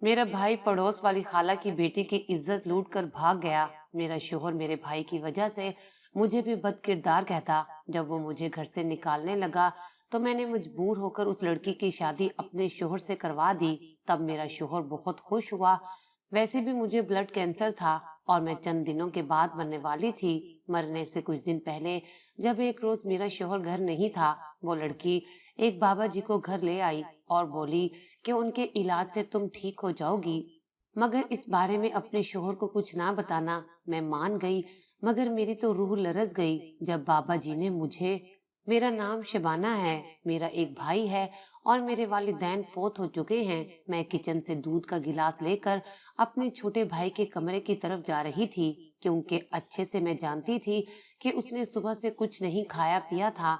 मेरा भाई पड़ोस वाली खाला की बेटी की इज्जत लूट कर भाग गया। मेरा शोहर मेरे भाई की वजह से मुझे भी बदकिरदार कहता। जब वो मुझे घर से निकालने लगा तो मैंने मजबूर होकर उस लड़की की शादी अपने शोहर से करवा दी। तब मेरा शोहर बहुत खुश हुआ। वैसे भी मुझे ब्लड कैंसर था और मैं चंद दिनों के बाद मरने वाली थी। मरने से कुछ दिन पहले जब एक रोज मेरा शोहर घर नहीं था, वो लड़की एक बाबा जी को घर ले आई और बोली कि उनके इलाज से तुम ठीक हो जाओगी, मगर इस बारे में अपने शोहर को कुछ ना बताना। मैं मान गई, मगर मेरी तो रूह लरस गई जब बाबा जी ने मुझे, मेरा नाम शबाना है, मेरा एक भाई है और मेरे वालिदैन फोत हो चुके हैं। मैं किचन से दूध का गिलास लेकर अपने छोटे भाई के कमरे की तरफ जा रही थी, क्योंकि अच्छे से मैं जानती थी कि उसने सुबह से कुछ नहीं खाया पिया था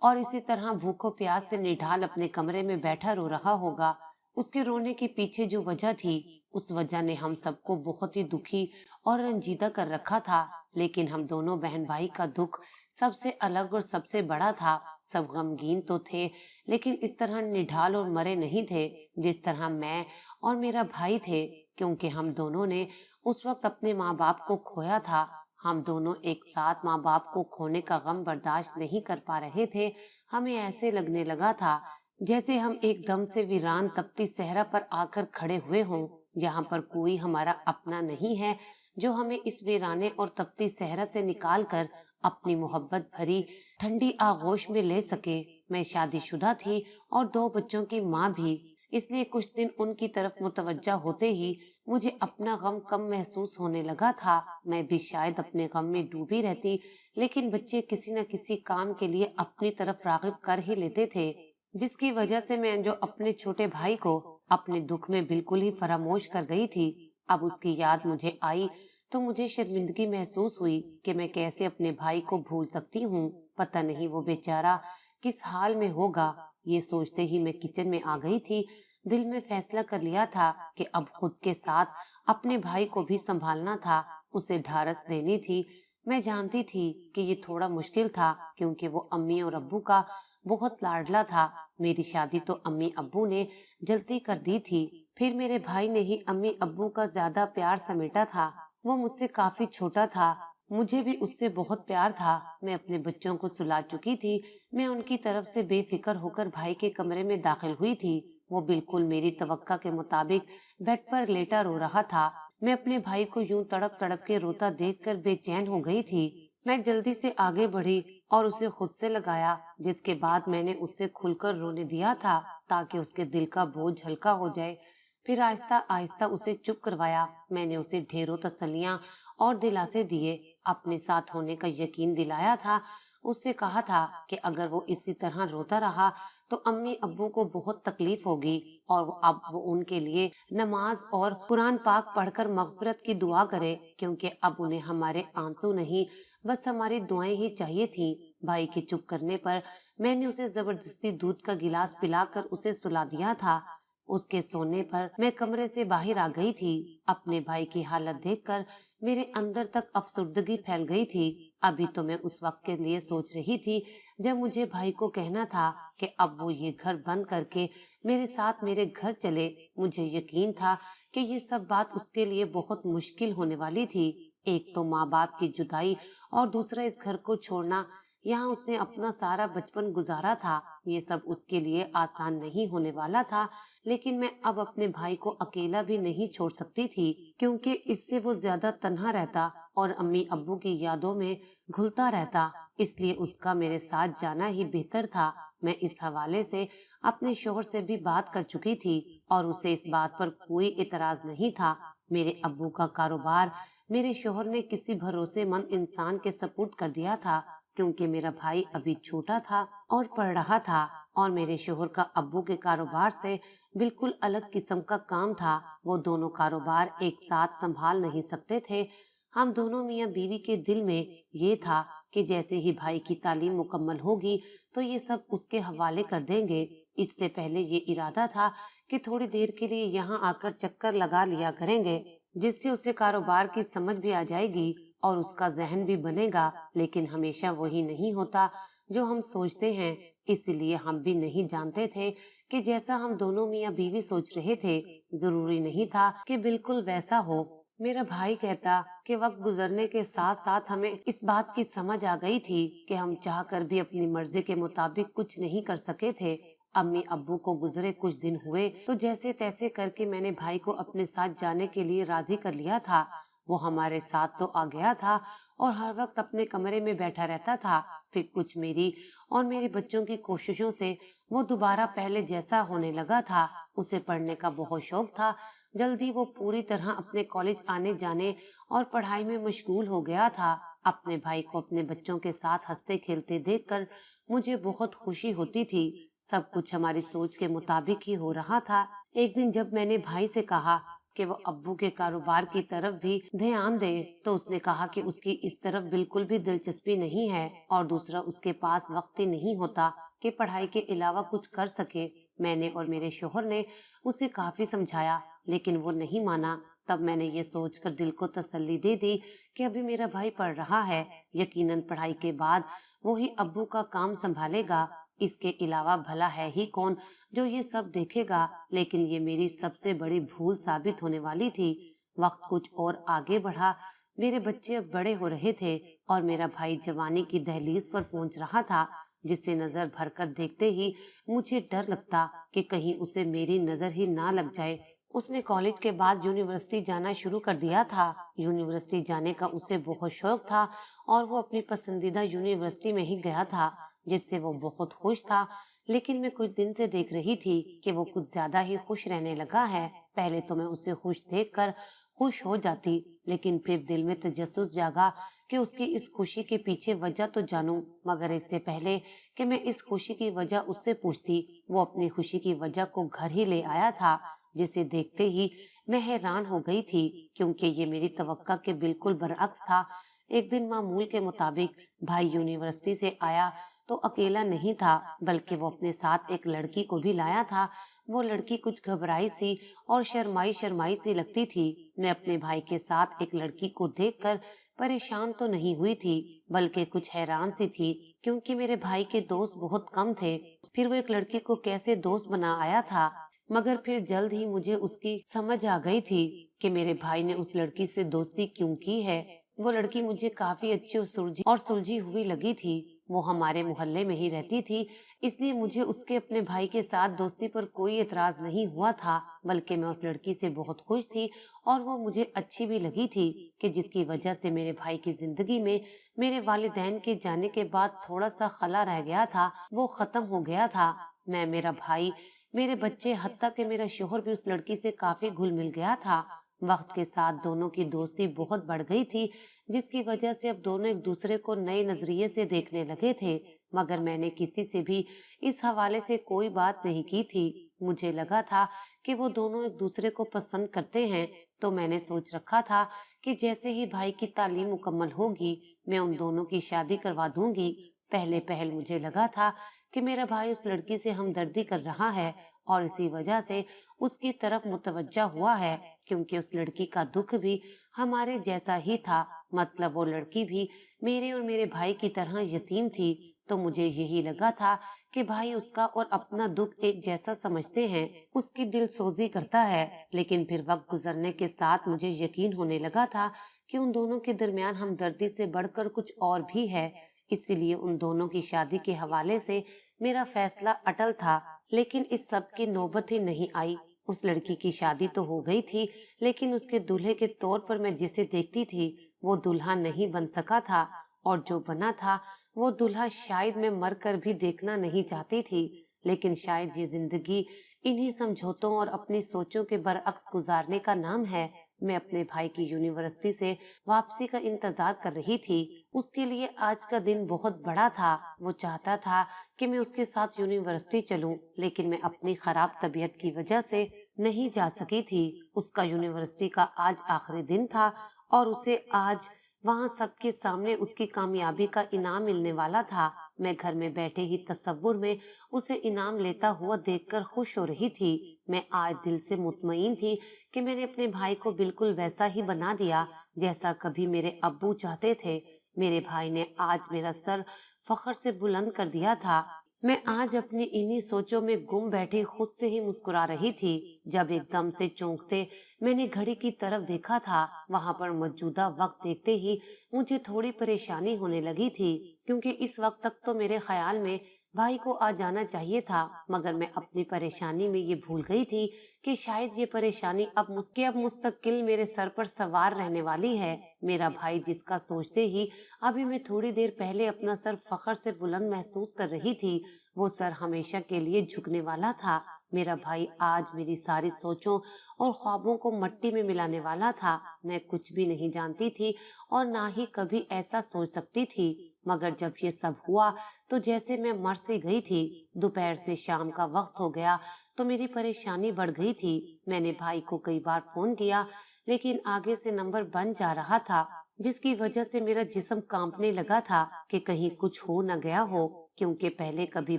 और इसी तरह भूखों प्यास से निढाल अपने कमरे में बैठा रो रहा होगा। उसके रोने के पीछे जो वजह थी, उस वजह ने हम सबको बहुत ही दुखी और रंजीदा कर रखा था। लेकिन हम दोनों बहन भाई का दुख सबसे अलग और सबसे बड़ा था। सब गमगीन तो थे, लेकिन इस तरह निढाल और मरे नहीं थे जिस तरह मैं और मेरा भाई थे, क्योंकि हम दोनों ने उस वक्त अपने माँ बाप को खोया था। हम दोनों एक साथ माँ बाप को खोने का गम बर्दाश्त नहीं कर पा रहे थे। हमें ऐसे लगने लगा था जैसे हम एकदम से वीरान तपती सहरा पर आकर खड़े हुए हों, जहाँ पर कोई हमारा अपना नहीं है जो हमें इस वीराने और तपती सहरा से निकाल कर अपनी मोहब्बत भरी ठंडी आगोश में ले सके। मैं शादीशुदा थी और दो बच्चों की माँ भी, इसलिए कुछ दिन उनकी तरफ मुतवज्जा होते ही मुझे अपना गम कम महसूस होने लगा था। मैं भी शायद अपने गम में डूबी रहती, लेकिन बच्चे किसी न किसी काम के लिए अपनी तरफ रागिब कर ही लेते थे, जिसकी वजह से मैं जो अपने छोटे भाई को अपने दुख में बिल्कुल ही फरामोश कर गई थी। अब उसकी याद मुझे आई तो मुझे शर्मिंदगी महसूस हुई कि मैं कैसे अपने भाई को भूल सकती हूँ। पता नहीं वो बेचारा किस हाल में होगा। ये सोचते ही मैं किचन में आ गई थी। दिल में फैसला कर लिया था कि अब खुद के साथ अपने भाई को भी संभालना था, उसे ढारस देनी थी। मैं जानती थी कि ये थोड़ा मुश्किल था, क्योंकि वो अम्मी और अब्बू का बहुत लाडला था। मेरी शादी तो अम्मी अब्बू ने जल्दी कर दी थी, फिर मेरे भाई ने ही अम्मी अब्बू का ज्यादा प्यार समेटा था। वो मुझसे काफी छोटा था, मुझे भी उससे बहुत प्यार था। मैं अपने बच्चों को सुला चुकी थी। मैं उनकी तरफ से बेफिक्र होकर भाई के कमरे में दाखिल हुई थी। वो बिल्कुल मेरी तवक्का के मुताबिक बेड पर लेटा रो रहा था। मैं अपने भाई को यूं तड़प तड़प के रोता देखकर बेचैन हो गई थी। मैं जल्दी से आगे बढ़ी और उसे खुद से लगाया, जिसके बाद मैंने उससे खुलकर रोने दिया था ताकि उसके दिल का बोझ हल्का हो जाए। फिर आहिस्ता आहिस्ता उसे चुप करवाया। मैंने उसे ढेरों तसल्लियां और दिलासे दिए, अपने साथ होने का यकीन दिलाया था। उससे कहा था कि अगर वो इसी तरह रोता रहा तो अम्मी अब्बू को बहुत तकलीफ होगी और अब वो उनके लिए नमाज और कुरान पाक पढ़कर मगफिरत की दुआ करे, क्योंकि अब उन्हें हमारे आंसू नहीं, बस हमारी दुआएं ही चाहिए थी। भाई के चुप करने पर मैंने उसे जबरदस्ती दूध का गिलास पिलाकर उसे सुला दिया था। उसके सोने पर मैं कमरे से बाहर आ गई थी। अपने भाई की हालत देखकर मेरे अंदर तक अफसुर्दगी फैल गई थी। अभी तो मैं उस वक्त के लिए सोच रही थी जब मुझे भाई को कहना था कि अब वो ये घर बंद करके मेरे साथ मेरे घर चले। मुझे यकीन था कि ये सब बात उसके लिए बहुत मुश्किल होने वाली थी। एक तो माँ बाप की जुदाई और दूसरा इस घर को छोड़ना। यहाँ उसने अपना सारा बचपन गुजारा था। ये सब उसके लिए आसान नहीं होने वाला था, लेकिन मैं अब अपने भाई को अकेला भी नहीं छोड़ सकती थी, क्योंकि इससे वो ज्यादा तन्हा रहता और अम्मी अब्बू की यादों में घुलता रहता। इसलिए उसका मेरे साथ जाना ही बेहतर था। मैं इस हवाले से अपने शोहर से भी बात कर चुकी थी और उसे इस बात पर कोई इतराज नहीं था। मेरे अब्बू का कारोबार मेरे शोहर ने किसी भरोसेमंद इंसान के सपुर्द कर दिया था, क्योंकि मेरा भाई अभी छोटा था और पढ़ रहा था और मेरे शोहर का अब्बू के कारोबार से बिल्कुल अलग किस्म का काम था। वो दोनों कारोबार एक साथ संभाल नहीं सकते थे। हम दोनों मियाँ बीवी के दिल में ये था कि जैसे ही भाई की तालीम मुकम्मल होगी तो ये सब उसके हवाले कर देंगे। इससे पहले ये इरादा था कि थोड़ी देर के लिए यहाँ आकर चक्कर लगा लिया करेंगे, जिससे उसे कारोबार की समझ भी आ जाएगी और उसका जहन भी बनेगा। लेकिन हमेशा वही नहीं होता जो हम सोचते हैं। اس لیے ہم بھی نہیں جانتے تھے کہ جیسا ہم دونوں میاں بیوی سوچ رہے تھے ضروری نہیں تھا کہ بالکل ویسا ہو۔ میرا بھائی کہتا کہ وقت گزرنے کے ساتھ ساتھ ہمیں اس بات کی سمجھ آ گئی تھی کہ ہم چاہ کر بھی اپنی مرضی کے مطابق کچھ نہیں کر سکے تھے۔ امی ابو کو گزرے کچھ دن ہوئے تو جیسے تیسے کر کے میں نے بھائی کو اپنے ساتھ جانے کے لیے راضی کر لیا تھا۔ وہ ہمارے ساتھ تو آ گیا تھا اور ہر وقت اپنے کمرے میں بیٹھا رہتا تھا۔ پھر کچھ میری اور میرے بچوں کی کوششوں سے وہ دوبارہ پہلے جیسا ہونے لگا تھا۔ اسے پڑھنے کا بہت شوق تھا۔ جلدی وہ پوری طرح اپنے کالج آنے جانے اور پڑھائی میں مشغول ہو گیا تھا۔ اپنے بھائی کو اپنے بچوں کے ساتھ ہنستے کھیلتے دیکھ کر مجھے بہت خوشی ہوتی تھی۔ سب کچھ ہماری سوچ کے مطابق ہی ہو رہا تھا۔ ایک دن جب میں نے بھائی سے کہا کہ وہ ابو کے کاروبار کی طرف بھی دھیان دے تو اس نے کہا کہ اس کی اس طرف بالکل بھی دلچسپی نہیں ہے اور دوسرا اس کے پاس وقت ہی نہیں ہوتا کہ پڑھائی کے علاوہ کچھ کر سکے۔ میں نے اور میرے شوہر نے اسے کافی سمجھایا لیکن وہ نہیں مانا۔ تب میں نے یہ سوچ کر دل کو تسلی دے دی کہ ابھی میرا بھائی پڑھ رہا ہے، یقیناً پڑھائی کے بعد وہی ابو کا کام سنبھالے گا۔ اس کے علاوہ بھلا ہے ہی کون جو یہ سب دیکھے گا۔ لیکن یہ میری سب سے بڑی بھول ثابت ہونے والی تھی۔ وقت کچھ اور آگے بڑھا۔ میرے بچے اب بڑے ہو رہے تھے اور میرا بھائی جوانی کی دہلیز پر پہنچ رہا تھا، جس سے نظر بھر کر دیکھتے ہی مجھے ڈر لگتا کہ کہیں اسے میری نظر ہی نہ لگ جائے۔ اس نے کالج کے بعد یونیورسٹی جانا شروع کر دیا تھا۔ یونیورسٹی جانے کا اسے بہت شوق تھا اور وہ اپنی پسندیدہ یونیورسٹی میں ہی گیا تھا، جس سے وہ بہت خوش تھا۔ لیکن میں کچھ دن سے دیکھ رہی تھی کہ وہ کچھ زیادہ ہی خوش رہنے لگا ہے۔ پہلے تو میں اسے خوش دیکھ کر خوش ہو جاتی، لیکن پھر دل میں تجسس جاگا کہ اس کی اس خوشی کے پیچھے وجہ تو جانوں، مگر اس سے پہلے کہ میں اس خوشی کی وجہ اس سے پوچھتی، وہ اپنی خوشی کی وجہ کو گھر ہی لے آیا تھا، جسے دیکھتے ہی میں حیران ہو گئی تھی کیونکہ یہ میری توقع کے بالکل برعکس تھا۔ ایک دن معمول کے مطابق بھائی یونیورسٹی سے آیا تو اکیلا نہیں تھا بلکہ وہ اپنے ساتھ ایک لڑکی کو بھی لایا تھا۔ وہ لڑکی کچھ گھبرائی سی اور شرمائی سی لگتی تھی۔ میں اپنے بھائی کے ساتھ ایک لڑکی کو دیکھ کر پریشان تو نہیں ہوئی تھی بلکہ کچھ حیران سی تھی کیونکہ میرے بھائی کے دوست بہت کم تھے۔ پھر وہ ایک لڑکی کو کیسے دوست بنا آیا تھا، مگر پھر جلد ہی مجھے اس کی سمجھ آ گئی تھی کہ میرے بھائی نے اس لڑکی سے دوستی کیوں کی ہے۔ وہ لڑکی مجھے کافی اچھی اور سلجھی ہوئی لگی تھی۔ وہ ہمارے محلے میں ہی رہتی تھی، اس لیے مجھے اس کے اپنے بھائی کے ساتھ دوستی پر کوئی اعتراض نہیں ہوا تھا، بلکہ میں اس لڑکی سے بہت خوش تھی اور وہ مجھے اچھی بھی لگی تھی کہ جس کی وجہ سے میرے بھائی کی زندگی میں میرے والدین کے جانے کے بعد تھوڑا سا خلا رہ گیا تھا، وہ ختم ہو گیا تھا۔ میں، میرا بھائی، میرے بچے، حتیٰ کہ میرا شوہر بھی اس لڑکی سے کافی گھل مل گیا تھا۔ وقت کے ساتھ دونوں کی دوستی بہت بڑھ گئی تھی، جس کی وجہ سے اب دونوں ایک دوسرے کو نئے نظریے سے دیکھنے لگے تھے، مگر میں نے کسی سے بھی اس حوالے سے کوئی بات نہیں کی تھی۔ مجھے لگا تھا کہ وہ دونوں ایک دوسرے کو پسند کرتے ہیں، تو میں نے سوچ رکھا تھا کہ جیسے ہی بھائی کی تعلیم مکمل ہوگی میں ان دونوں کی شادی کروا دوں گی۔ پہلے پہل مجھے لگا تھا کہ میرا بھائی اس لڑکی سے ہمدردی کر رہا ہے اور اسی وجہ سے اس کی طرف متوجہ ہوا ہے، کیونکہ اس لڑکی کا دکھ بھی ہمارے جیسا ہی تھا، مطلب وہ لڑکی بھی میرے اور میرے بھائی کی طرح یتیم تھی۔ تو مجھے یہی لگا تھا کہ بھائی اس کا اور اپنا دکھ ایک جیسا سمجھتے ہیں، اس کی دل سوزی کرتا ہے۔ لیکن پھر وقت گزرنے کے ساتھ مجھے یقین ہونے لگا تھا کہ ان دونوں کے درمیان ہمدردی سے بڑھ کر کچھ اور بھی ہے، اسی لیے ان دونوں کی شادی کے حوالے سے میرا فیصلہ اٹل تھا۔ لیکن اس سب کی نوبت ہی نہیں آئی۔ اس لڑکی کی شادی تو ہو گئی تھی، لیکن اس کے دلہے کے طور پر میں جسے دیکھتی تھی وہ دلہا نہیں بن سکا تھا، اور جو بنا تھا وہ دلہا شاید میں مر کر بھی دیکھنا نہیں چاہتی تھی۔ لیکن شاید یہ زندگی انہی سمجھوتوں اور اپنی سوچوں کے برعکس گزارنے کا نام ہے۔ میں اپنے بھائی کی یونیورسٹی سے واپسی کا انتظار کر رہی تھی۔ اس کے لیے آج کا دن بہت بڑا تھا۔ وہ چاہتا تھا کہ میں اس کے ساتھ یونیورسٹی چلوں، لیکن میں اپنی خراب طبیعت کی وجہ سے نہیں جا سکی تھی۔ اس کا یونیورسٹی کا آج آخری دن تھا اور اسے آج وہاں سب کے سامنے اس کی کامیابی کا انعام ملنے والا تھا۔ میں گھر میں بیٹھے ہی تصور میں اسے انعام لیتا ہوا دیکھ کر خوش ہو رہی تھی۔ میں آج دل سے مطمئن تھی کہ میں نے اپنے بھائی کو بالکل ویسا ہی بنا دیا جیسا کبھی میرے ابو چاہتے تھے۔ میرے بھائی نے آج میرا سر فخر سے بلند کر دیا تھا۔ मैं आज अपनी इन्हीं सोचों में गुम बैठी खुद से ही मुस्कुरा रही थी जब एकदम से चौंकते मैंने घड़ी की तरफ देखा था। वहां पर मौजूदा वक्त देखते ही मुझे थोड़ी परेशानी होने लगी थी, क्योंकि इस वक्त तक तो मेरे ख्याल में भाई को आ जाना चाहिए था, मगर मैं अपनी परेशानी में ये भूल गई थी कि शायद ये परेशानी अब मुस्तकिल मेरे सर पर सवार रहने वाली है। मेरा भाई, जिसका सोचते ही अभी मैं थोड़ी देर पहले अपना सर फख्र से बुलंद महसूस कर रही थी, वो सर हमेशा के लिए झुकने वाला था। मेरा भाई आज मेरी सारी सोचों और ख्वाबों को मिट्टी में मिलाने वाला था। मैं कुछ भी नहीं जानती थी और ना ही कभी ऐसा सोच सकती थी, मगर जब ये सब हुआ तो जैसे मैं मर सी गई थी। दोपहर से शाम का वक्त हो गया तो मेरी परेशानी बढ़ गई थी। मैंने भाई को कई बार फोन किया, लेकिन आगे से नंबर बंद जा रहा था, जिसकी वजह से मेरा जिस्म कांपने लगा था कि कहीं कुछ हो न गया हो, क्योंकि पहले कभी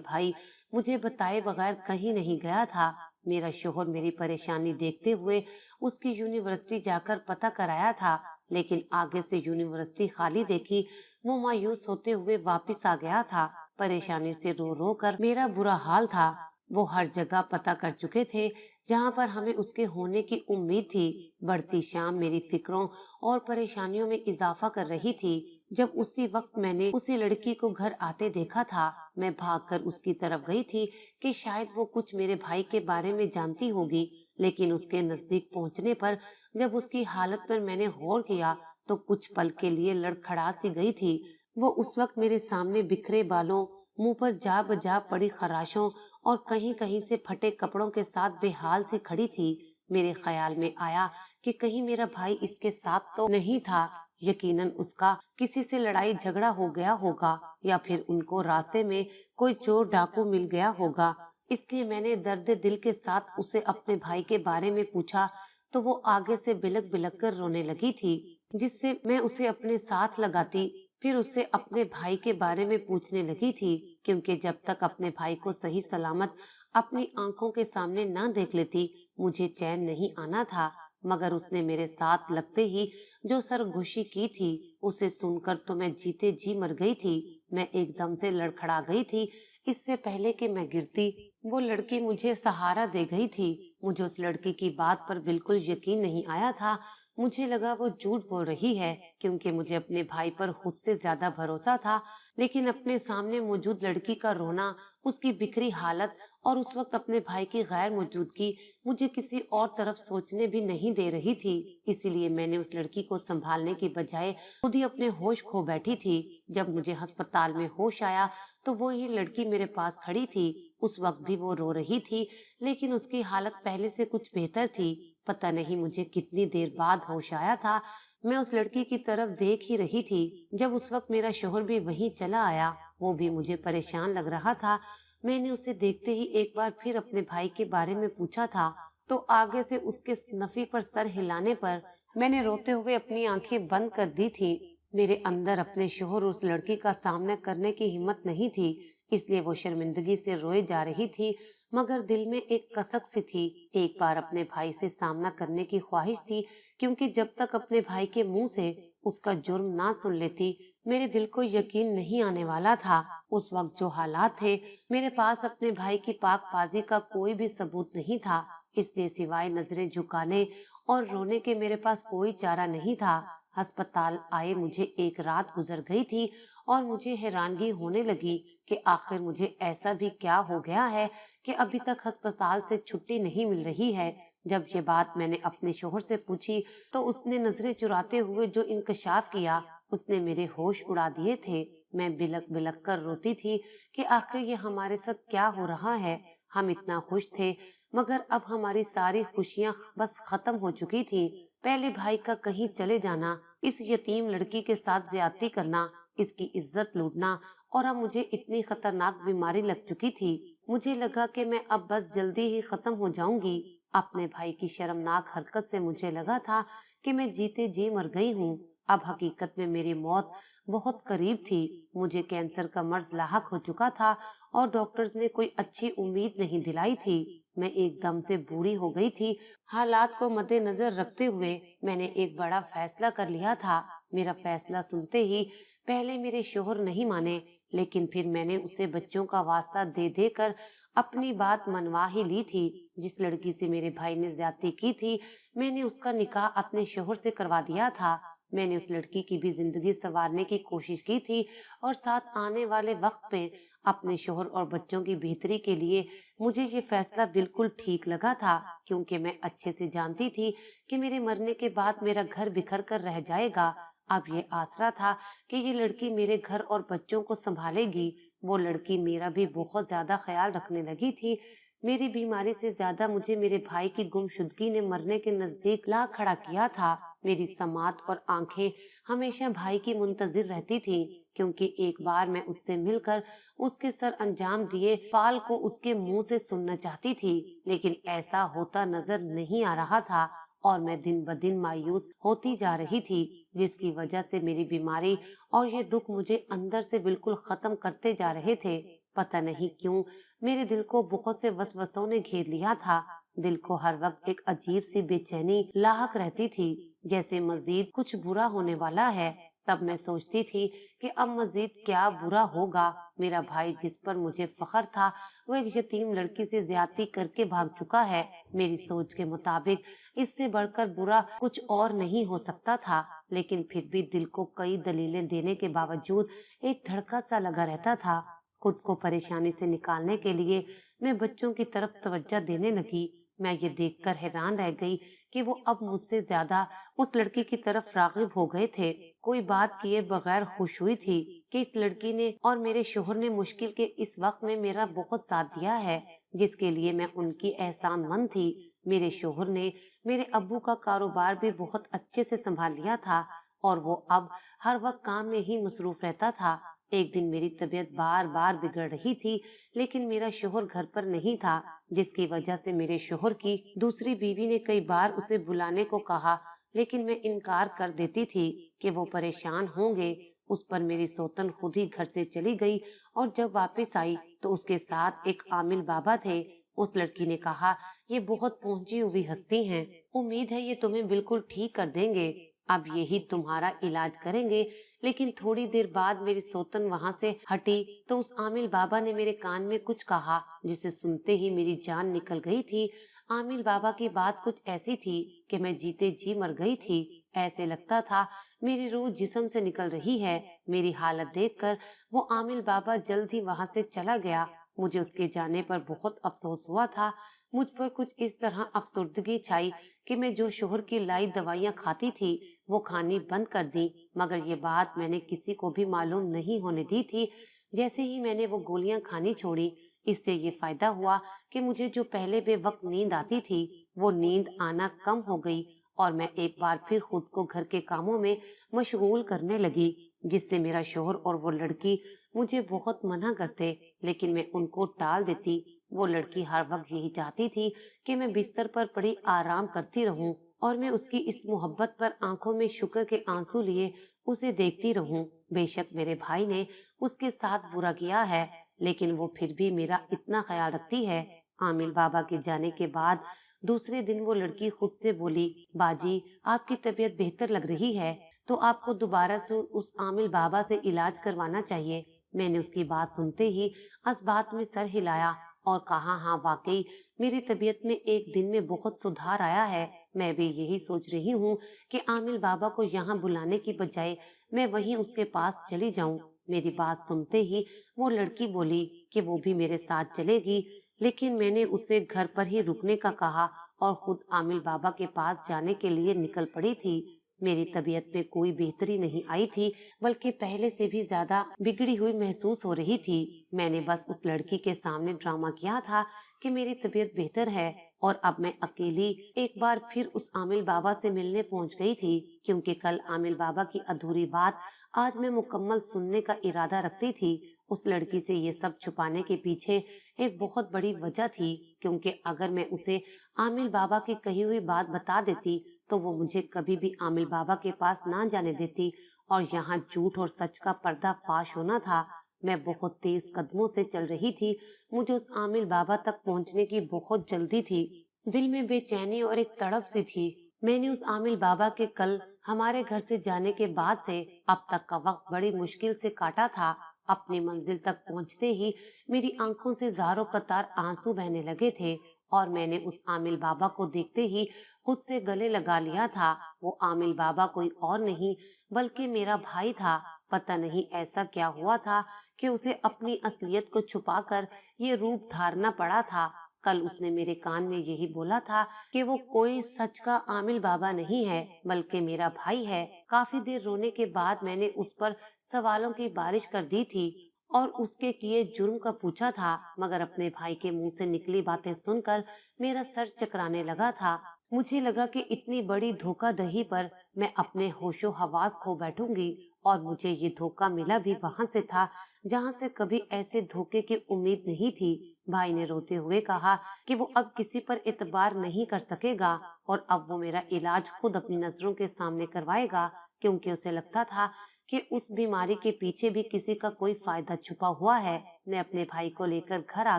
भाई मुझे बताए बगैर कहीं नहीं गया था। मेरा शोहर मेरी परेशानी देखते हुए उसकी यूनिवर्सिटी जाकर पता कराया था, लेकिन आगे से यूनिवर्सिटी खाली देखी वो मायूस होते हुए वापस आ गया था। परेशानी से रो रो कर मेरा बुरा हाल था। वो हर जगह पता कर चुके थे जहाँ पर हमें उसके होने की उम्मीद थी। बढ़ती शाम मेरी फिक्रों और परेशानियों में इजाफा कर रही थी। जब उसी वक्त मैंने उसी लड़की को घर आते देखा था, मैं भागकर उसकी तरफ गई थी कि शायद वो कुछ मेरे भाई के बारे में जानती होगी, लेकिन उसके नजदीक पहुंचने पर जब उसकी हालत पर मैंने गौर किया तो कुछ पल के लिए लड़खड़ा सी गई थी। वो उस वक्त मेरे सामने बिखरे बालों, मुंह पर जा बजा पड़ी खराशों और कहीं कहीं से फटे कपड़ों के साथ बेहाल सी खड़ी थी। मेरे ख्याल में आया कि कहीं मेरा भाई इसके साथ तो नहीं था। यकीनन उसका किसी से लड़ाई झगड़ा हो गया होगा या फिर उनको रास्ते में कोई चोर डाकू मिल गया होगा। इसलिए मैंने दर्द दिल के साथ उसे अपने भाई के बारे में पूछा तो वो आगे से बिलक बिलक कर रोने लगी थी, जिससे मैं उसे अपने साथ लगाती फिर उससे अपने भाई के बारे में पूछने लगी थी, क्योंकि जब तक अपने भाई को सही सलामत अपनी आंखों के सामने ना देख लेती मुझे चैन नहीं आना था। मगर उसने मेरे साथ लगते ही जो सरगोशी की थी उसे सुनकर तो मैं जीते जी मर गई थी। मैं एकदम से लड़खड़ा गई थी। इससे पहले कि मैं गिरती वो लड़की मुझे सहारा दे गई थी। मुझे उस लड़की की बात पर बिल्कुल यकीन नहीं आया था। मुझे लगा वो झूठ बोल रही है, क्योंकि मुझे अपने भाई पर खुद से ज्यादा भरोसा था। लेकिन अपने सामने मौजूद लड़की का रोना, उसकी बिखरी हालत और उस वक्त अपने भाई की गैर मौजूदगी मुझे किसी और तरफ सोचने भी नहीं दे रही थी। इसीलिए मैंने उस लड़की को संभालने की बजाय खुद ही अपने होश खो बैठी थी। जब मुझे अस्पताल में होश आया तो वो ही लड़की मेरे पास खड़ी थी। उस वक्त भी वो रो रही थी, लेकिन उसकी हालत पहले से कुछ बेहतर थी। पता नहीं मुझे कितनी देर बाद होश आया था। मैं उस लड़की की तरफ देख ही रही थी जब उस वक्त मेरा शोहर भी वहीं चला आया। वो भी मुझे परेशान लग रहा था। मैंने उसे देखते ही एक बार फिर अपने भाई के बारे में पूछा था, तो आगे से उसके नफी पर सर हिलाने पर मैंने रोते हुए अपनी आंखें बंद कर दी थी। मेरे अंदर अपने शोहर उस लड़की का सामना करने की हिम्मत नहीं थी, इसलिए वो शर्मिंदगी से रोए जा रही थी, मगर दिल में एक कसक सी थी। एक बार अपने भाई से सामना करने की ख्वाहिश थी, क्योंकि जब तक अपने भाई के मुंह से उसका जुर्म ना सुन लेती मेरे दिल को यकीन नहीं आने वाला था। उस वक्त जो हालात थे, मेरे पास अपने भाई की पाकबाजी का कोई भी सबूत नहीं था, इसलिए सिवाय नजरें झुकाने और रोने के मेरे पास कोई चारा नहीं था। अस्पताल आए मुझे एक रात गुजर गई थी और मुझे हैरानगी होने लगी कि आखिर मुझे ऐसा भी क्या हो गया है कि अभी तक अस्पताल से छुट्टी नहीं मिल रही है। जब ये बात मैंने अपने शोहर से पूछी तो उसने नजरें चुराते हुए जो इंकशाफ किया उसने मेरे होश उड़ा दिए थे। मैं बिलक बिलक कर रोती थी कि आखिर ये हमारे साथ क्या हो रहा है। हम इतना खुश थे, मगर अब हमारी सारी खुशियां बस खत्म हो चुकी थी। पहले भाई का कहीं चले जाना, इस यतीम लड़की के साथ ज्यादती करना, इसकी इज्जत लूटना, और अब मुझे इतनी खतरनाक बीमारी लग चुकी थी। मुझे लगा कि मैं अब बस जल्दी ही खत्म हो जाऊंगी। अपने भाई की शर्मनाक हरकत से मुझे लगा था कि मैं जीते जी मर गई हूँ। अब हकीकत में मेरी मौत बहुत करीब थी। मुझे कैंसर का मर्ज लाहक हो चुका था और डॉक्टर्स ने कोई अच्छी उम्मीद नहीं दिलाई थी। मैं एकदम से बूढ़ी हो गई थी। हालात को मद्देनजर रखते हुए मैंने एक बड़ा फैसला कर लिया था। मेरा फैसला सुनते ही पहले मेरे शोहर नहीं माने, लेकिन फिर मैंने उसे बच्चों का वास्ता दे दे कर अपनी बात मनवा ही ली थी। जिस लड़की से मेरे भाई ने ज्यादती की थी, मैंने उसका निकाह अपने शोहर से करवा दिया था। मैंने उस लड़की की भी जिंदगी संवारने की कोशिश की थी और साथ आने वाले वक्त पे अपने शोहर और बच्चों की बेहतरी के लिए मुझे ये फैसला बिल्कुल ठीक लगा था, क्योंकि मैं अच्छे से जानती थी कि मेरे मरने के बाद मेरा घर बिखर कर रह जाएगा। अब ये आसरा था कि ये लड़की मेरे घर और बच्चों को संभालेगी। वो लड़की मेरा भी बहुत ज्यादा ख्याल रखने लगी थी। मेरी बीमारी से ज्यादा मुझे मेरे भाई की गुमशुदगी ने मरने के नजदीक ला खड़ा किया था। मेरी समात और आंखें हमेशा भाई की मुंतजिर रहती थीं, क्योंकि एक बार मैं उससे मिलकर उसके सर अंजाम दिए पाल को उसके मुंह से सुनना चाहती थी, लेकिन ऐसा होता नजर नहीं आ रहा था और मैं दिन ब दिन मायूस होती जा रही थी, जिसकी वजह से मेरी बीमारी और ये दुख मुझे अंदर से बिल्कुल खत्म करते जा रहे थे। पता नहीं क्यों मेरे दिल को बहुत से वसवसों ने घेर लिया था। दिल को हर वक्त एक अजीब सी बेचैनी लाहक रहती थी, जैसे मजीद कुछ बुरा होने वाला है। तब मैं सोचती थी कि अब मजीद क्या बुरा होगा। मेरा भाई जिस पर मुझे फख्र था, वो एक यतीम लड़की से ज्यादती करके भाग चुका है। मेरी सोच के मुताबिक इससे बढ़कर बुरा कुछ और नहीं हो सकता था, लेकिन फिर भी दिल को कई दलीलें देने के बावजूद एक धड़का सा लगा रहता था। खुद को परेशानी से निकालने के लिए मैं बच्चों की तरफ तवज्जो देने लगी। मैं ये देखकर हैरान रह गई कि वो अब मुझसे ज्यादा उस लड़की की तरफ रागिब हो गए थे। कोई बात किए बगैर खुश हुई थी कि इस लड़की ने और मेरे शोहर ने मुश्किल के इस वक्त में मेरा बहुत साथ दिया है, जिसके लिए मैं उनकी एहसानमंद थी। मेरे शोहर ने मेरे अब्बू का कारोबार भी बहुत अच्छे से संभाल लिया था और वो अब हर वक्त काम में ही मसरूफ रहता था। एक दिन मेरी तबीयत बार बार बिगड़ रही थी, लेकिन मेरा शोहर घर पर नहीं था, जिसकी वजह से मेरे शोहर की दूसरी बीवी ने कई बार उसे बुलाने को कहा, लेकिन मैं इनकार कर देती थी कि वो परेशान होंगे। उस पर मेरी सौतन खुद ही घर से चली गई और जब वापस आई तो उसके साथ एक आमिल बाबा थे। उस लड़की ने कहा, ये बहुत पहुंची हुई हस्ती हैं, उम्मीद है ये तुम्हें बिल्कुल ठीक कर देंगे। अब यही तुम्हारा इलाज करेंगे। लेकिन थोड़ी देर बाद मेरी सौतन वहाँ से हटी तो उस आमिल बाबा ने मेरे कान में कुछ कहा, जिसे सुनते ही मेरी जान निकल गई थी। आमिल बाबा की बात कुछ ऐसी थी कि मैं जीते जी मर गई थी। ऐसे लगता था मेरी रूह जिस्म से निकल रही है। मेरी हालत देखकर वो आमिल बाबा जल्द ही वहाँ से चला गया। मुझे उसके जाने पर बहुत अफसोस हुआ था। मुझ पर कुछ इस तरह अफसुर्दगी छाई कि मैं जो शोहर की लाई दवाइयाँ खाती थी वो खानी बंद कर दी, मगर ये बात मैंने किसी को भी मालूम नहीं होने दी थी। जैसे ही मैंने वो गोलियां खानी छोड़ी, इससे ये फायदा हुआ कि मुझे जो पहले बेवक्त नींद आती थी वो नींद आना कम हो गई और मैं एक बार फिर खुद को घर के कामों में मशगूल करने लगी, जिससे मेरा शोहर और वो लड़की मुझे बहुत मना करते, लेकिन मैं उनको टाल देती। वो लड़की हर वक्त यही चाहती थी कि मैं बिस्तर पर पड़ी आराम करती रहूं और मैं उसकी इस मोहब्बत पर आंखों में शुक्र के आंसू लिए उसे देखती रहूं। बेशक मेरे भाई ने उसके साथ बुरा किया है, लेकिन वो फिर भी मेरा इतना ख्याल रखती है। आमिल बाबा के जाने के बाद दूसरे दिन वो लड़की खुद से बोली, बाजी आपकी तबीयत बेहतर लग रही है तो आपको दोबारा से उस आमिल बाबा से इलाज करवाना चाहिए। मैंने उसकी बात सुनते ही इस बात में सर हिलाया और कहा, हाँ वाकई मेरी तबीयत में एक दिन में बहुत सुधार आया है। मैं भी यही सोच रही हूँ कि आमिल बाबा को यहाँ बुलाने की बजाय मैं वहीं उसके पास चली जाऊं। मेरी बात सुनते ही वो लड़की बोली कि वो भी मेरे साथ चलेगी, लेकिन मैंने उसे घर पर ही रुकने का कहा और खुद आमिल बाबा के पास जाने के लिए निकल पड़ी थी। मेरी तबीयत में कोई बेहतरी नहीं आई थी, बल्कि पहले से भी ज्यादा बिगड़ी हुई महसूस हो रही थी। मैंने बस उस लड़की के सामने ड्रामा किया था कि मेरी तबीयत बेहतर है और अब मैं अकेली एक बार फिर उस आमिल बाबा से मिलने पहुंच गई थी, क्योंकि कल आमिल बाबा की अधूरी बात आज मैं मुकम्मल सुनने का इरादा रखती थी। उस लड़की से ये सब छुपाने के पीछे एक बहुत बड़ी वजह थी, क्योंकि अगर मैं उसे आमिल बाबा की कही हुई बात बता देती तो वो मुझे कभी भी आमिल बाबा के पास ना जाने देती और यहाँ झूठ और सच का पर्दा फाश होना था। मैं बहुत तेज कदमों से चल रही थी। मुझे उस आमिल बाबा तक पहुँचने की बहुत जल्दी थी। दिल में बेचैनी और एक तड़प सी थी। मैंने उस आमिल बाबा के कल हमारे घर से जाने के बाद से अब तक का वक्त बड़ी मुश्किल से काटा था। अपनी मंजिल तक पहुंचते ही मेरी आंखों से ज़ारों कतार आंसू बहने लगे थे और मैंने उस आमिल बाबा को देखते ही खुद से गले लगा लिया था। वो आमिल बाबा कोई और नहीं बल्कि मेरा भाई था। पता नहीं ऐसा क्या हुआ था कि उसे अपनी असलियत को छुपाकर ये रूप धारना पड़ा था। कल उसने मेरे कान में यही बोला था कि वो कोई सच का आमिल बाबा नहीं है बल्कि मेरा भाई है। काफी देर रोने के बाद मैंने उस पर सवालों की बारिश कर दी थी और उसके किए जुर्म का पूछा था, मगर अपने भाई के मुंह से निकली बातें सुनकर मेरा सर चकराने लगा था। मुझे लगा कि इतनी बड़ी धोखाधड़ी पर मैं अपने होशो हवास खो बैठूंगी और मुझे ये धोखा मिला भी वहां से था जहां से कभी ऐसे धोखे की उम्मीद नहीं थी। भाई ने रोते हुए कहा कि वो अब किसी पर एतबार नहीं कर सकेगा और अब वो मेरा इलाज खुद अपनी नजरों के सामने करवाएगा, क्योंकि उसे लगता था कि उस बीमारी के पीछे भी किसी का कोई फायदा छुपा हुआ है। मैं अपने भाई को लेकर घर आ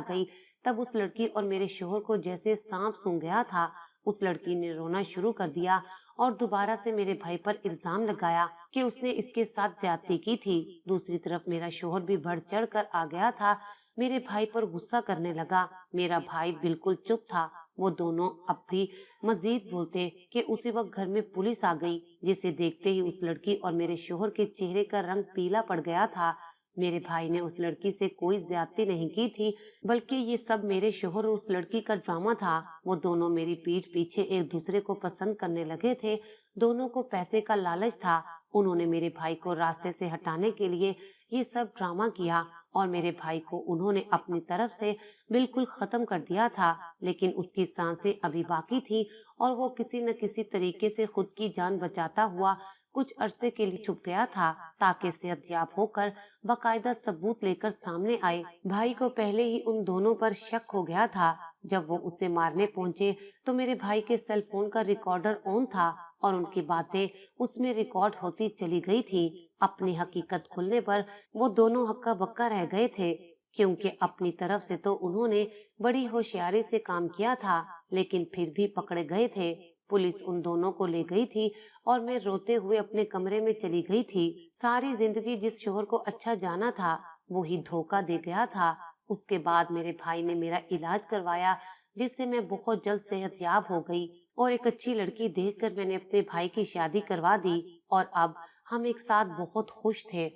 गई। तब उस लड़की और मेरे शोहर को जैसे सांप सूंघ गया था। उस लड़की ने रोना शुरू कर दिया और दोबारा से मेरे भाई पर इल्जाम लगाया कि उसने इसके साथ ज्यादती की थी। दूसरी तरफ मेरा शोहर भी बढ़ चढ़ कर आ गया था, मेरे भाई पर गुस्सा करने लगा। मेरा भाई बिल्कुल चुप था। वो दोनों अब भी मजीद बोलते कि उसी वक्त घर में पुलिस आ गई, जिसे देखते ही उस लड़की और मेरे शोहर के चेहरे का रंग पीला पड़ गया था। मेरे भाई ने उस लड़की से कोई ज्यादती नहीं की थी, बल्कि ये सब मेरे शोहर और उस लड़की का ड्रामा था। वो दोनों मेरी पीठ पीछे एक दूसरे को पसंद करने लगे थे। दोनों को पैसे का लालच था। उन्होंने मेरे भाई को रास्ते से हटाने के लिए ये सब ड्रामा किया और मेरे भाई को उन्होंने अपनी तरफ से बिल्कुल खत्म कर दिया था, लेकिन उसकी सांसें अभी बाकी थी और वो किसी न किसी तरीके से खुद की जान बचाता हुआ कुछ अरसे के लिए छुप गया था ताकि सेहतयाब होकर बाकायदा सबूत लेकर सामने आए। भाई को पहले ही उन दोनों पर शक हो गया था। जब वो उसे मारने पहुंचे तो मेरे भाई के सेल फोन का रिकॉर्डर ऑन था और उनकी बातें उसमें रिकॉर्ड होती चली गई थी। अपनी हकीकत खुलने पर वो दोनों हक्का बक्का रह गए थे, क्योंकि अपनी तरफ से तो उन्होंने बड़ी होशियारी से काम किया था, लेकिन फिर भी पकड़े गए थे। पुलिस उन दोनों को ले गई थी और मैं रोते हुए अपने कमरे में चली गई थी। सारी जिंदगी जिस शोहर को अच्छा जाना था वो ही धोखा दे गया था। उसके बाद मेरे भाई ने मेरा इलाज करवाया, जिससे मैं बहुत जल्द सेहतयाब हो गई और एक अच्छी लड़की देखकर मैंने अपने भाई की शादी करवा दी और अब हम एक साथ बहुत खुश थे।